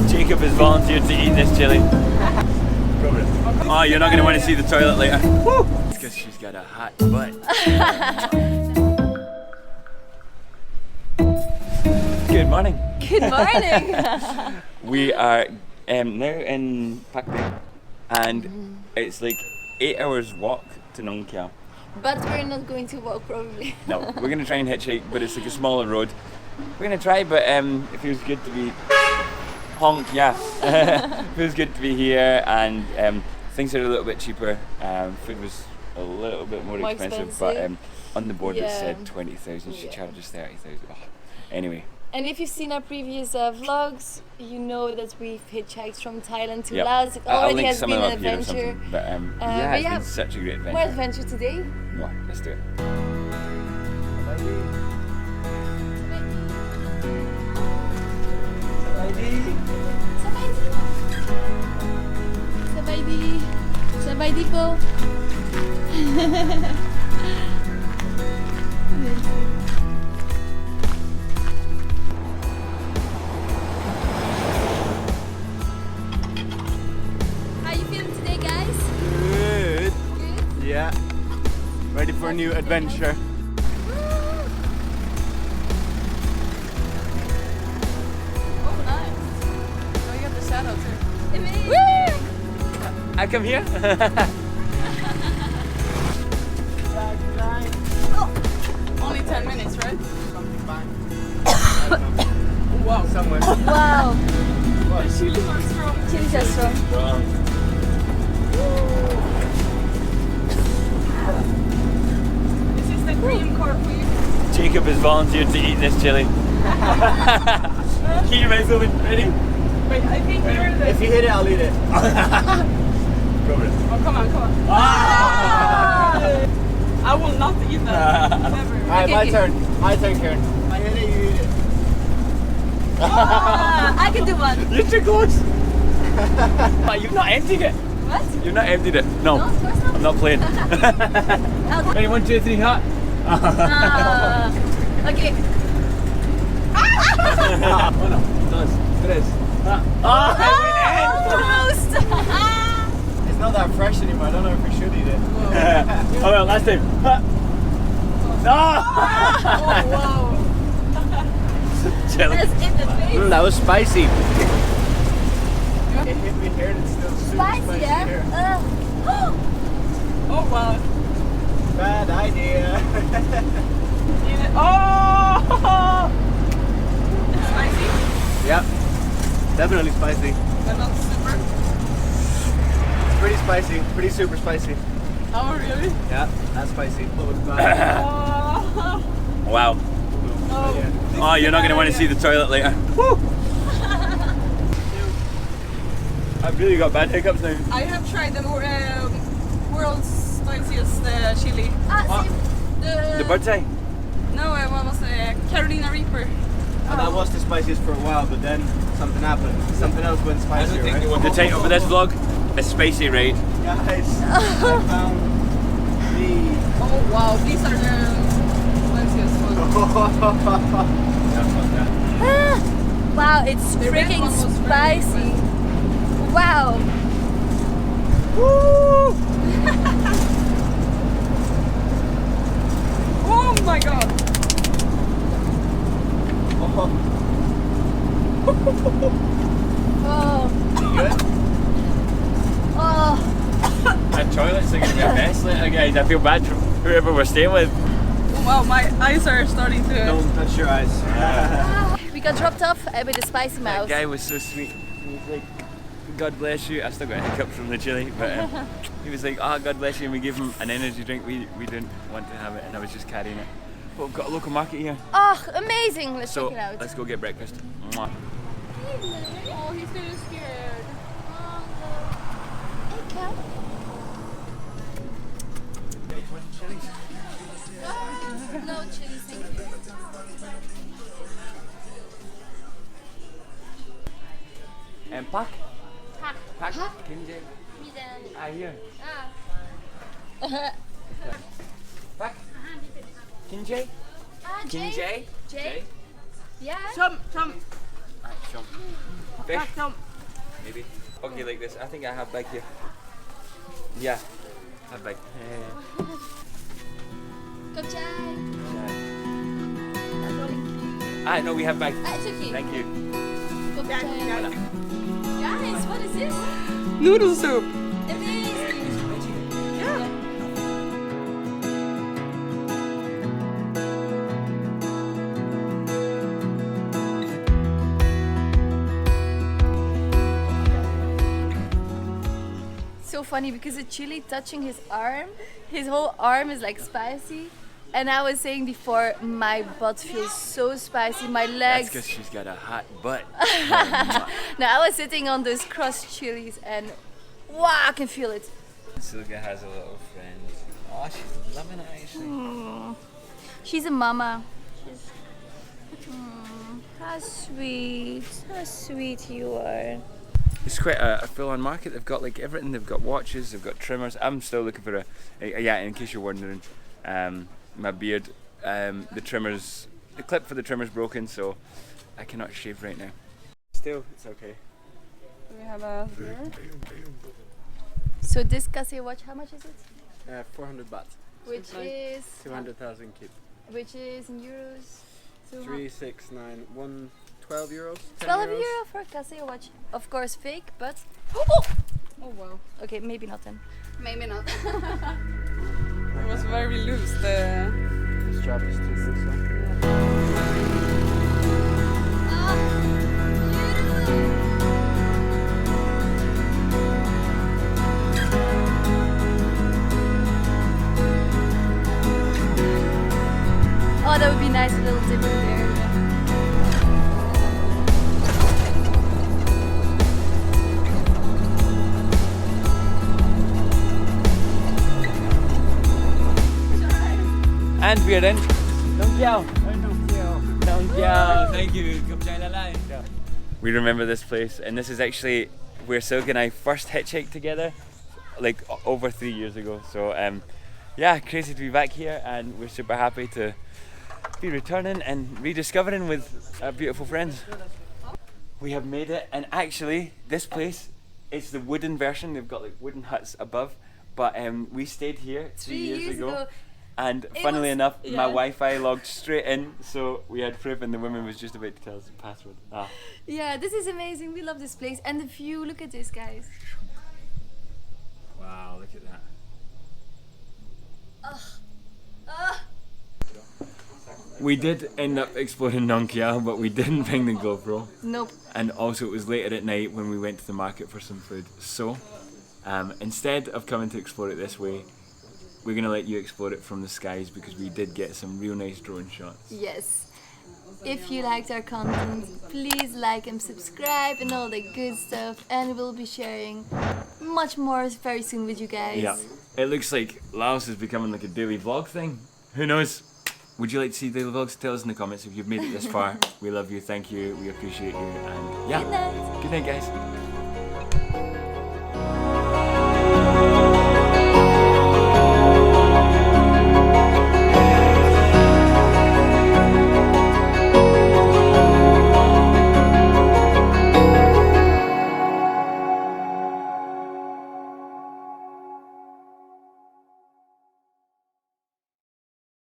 Jacob has volunteered to eat this chili. Oh, you're not going to want to see the toilet later. Woo! It's because she's got a hot butt. Good morning. Good morning. We are now in Pak Bay, and it's like 8 hours walk to Nong Kia. But we're not going to walk probably. No, we're going to try and hitchhike, but it's like a smaller road. We're going to try, but it feels good to be honk, yeah. Feels good to be here, and things are a little bit cheaper. Food was a little bit more expensive, but on the board it said 20,000. She charges 30,000. Oh. Anyway. And if you've seen our previous vlogs, you know that we've hitchhiked from Thailand to Laos. It already has been an adventure. But yeah, it's been such a great adventure. More adventure today. More, let's do it. Sabay po. How you feeling today, guys? Good. Good? Yeah. Ready for a new adventure. Oh, nice. Oh, you got the shadow too. Amazing. Woo! I come here. Only 10 minutes, right? Wow. Somewhere. Wow. The chilies are strong. Chilies are strong. This is the cream corn for you. Jacob has volunteered to eat this chili. Keep your mouth open. Ready? Wait, I think you're the... If you hit it, I'll eat it. Go for it. Oh, come on, come on. Ah! I will not eat that. Never. Alright, Okay, my okay. turn. My turn, Karen. If I hit it, you eat it. I can do one. You're too close. You've not emptied it. What? You've not emptied it. No, No, of course not. I'm not playing. Ready? 1, 2, 3, hot. Okay. Oh no, it does. It is. Almost. It's not that fresh anymore. I don't know if we should eat it. Oh well, last time. No! Oh, wow. Chili. That's in the face. That was spicy. It hit me here and it's still super Spicy, here. yeah? Oh, wow. Bad idea. Eat it. Oh! Spicy, Yep. Definitely spicy. but not super. It's pretty spicy. Pretty super spicy. Oh, really? Yeah, that's spicy. Oh. Wow. Oh, Oh, you're not going to want to see the toilet later. Woo! I've really got bad hiccups now. I have tried the world's spiciest chili. The bird's eye. No, what was Carolina Reaper? And that was the spiciest for a while, but then something happened. Something else went spicier, right? The title for this vlog is Spicy Raid. Guys, I found the... Oh wow, these are the spiciest ones. Wow, it's The red freaking one was very spicy. Wow. Woo! Oh my god! Oh. Good? Oh. Our toilets are going to be a mess later, guys. I feel bad for whoever we're staying with. Oh, wow, my eyes are starting to... Don't touch your eyes. We got dropped off with a spicy That mouse. guy was so sweet. He was like, God bless you. I still got hiccups from the chili, but he was like, oh, God bless you. And we gave him an energy drink. We didn't want to have it, and I was just carrying it. But we've got a local market here. Oh, amazing. Let's So check it out. let's go get breakfast. Mwah. Oh, he's getting scared. Hey, Cal. No chili, thank you. And Pak? Pak. Pak? Pak? Kinjay. Midan. Ah, here. Ah. Pak? Kinjay? Ah, Jay. Kinjay? Jay? Yeah. Some. Alright, show. Fish? No. Maybe. Okay, like this. I think I have bag here. Yeah, have bag. Good job. No, we have bag. It's okay. Thank you. Good job. Guys, what is this? Noodle soup. Amazing. Yeah. So funny because the chili touching his arm, his whole arm is like spicy. And I was saying before, my butt feels so spicy, my That's legs. because she's got a hot butt. Now I was sitting on those crushed chilies and wow, I can feel it. Silga has a little friend. Oh, she's loving it actually. She's a mama. How sweet you are. It's quite a full-on market. They've got like everything. They've got watches. They've got trimmers. I'm still looking for yeah. In case you're wondering, my beard, the clip for the trimmer's broken, so I cannot shave right now. Still, it's okay. Do we have a mirror? So this Casio watch, how much is it? 400 baht. Which is 200,000 kip. which is in euros. 3, 6, 9, 1, 12 euros. 10 12 euros. euro for a Casio watch. Of course fake, but Oh wow. okay, maybe not then. Maybe not. It was very loose. The The strap is too loose. Oh, that would be nice, a little dip in there. And we are in. Nong Kiao. Nong Kiao. Thank you. We remember this place, and this is actually where Silke and I first hitchhiked together, like over 3 years ago. So yeah, crazy to be back here, and we're super happy to be returning and rediscovering with our beautiful friends. We have made it, and actually this place, it's the wooden version. They've got like wooden huts above, but we stayed here 3 years ago. And funnily enough, my Wi-Fi logged straight in, so we had proof, and the woman was just about to tell us the password. Yeah, this is amazing. We love this place. And the view, look at this, guys. Wow, look at that. We did end up exploring Nong Kiao, but we didn't bring the GoPro. Nope. And also it was later at night when we went to the market for some food. So, instead of coming to explore it this way, we're going to let you explore it from the skies, because we did get some real nice drone shots. Yes. If you liked our content, please like and subscribe and all the good stuff. And we'll be sharing much more very soon with you guys. Yeah. It looks like Laos is becoming like a daily vlog thing. Who knows? Would you like to see daily vlogs? Tell us in the comments if you've made it this far. We love you, thank you, we appreciate you, and yeah. Good night. Good night, guys.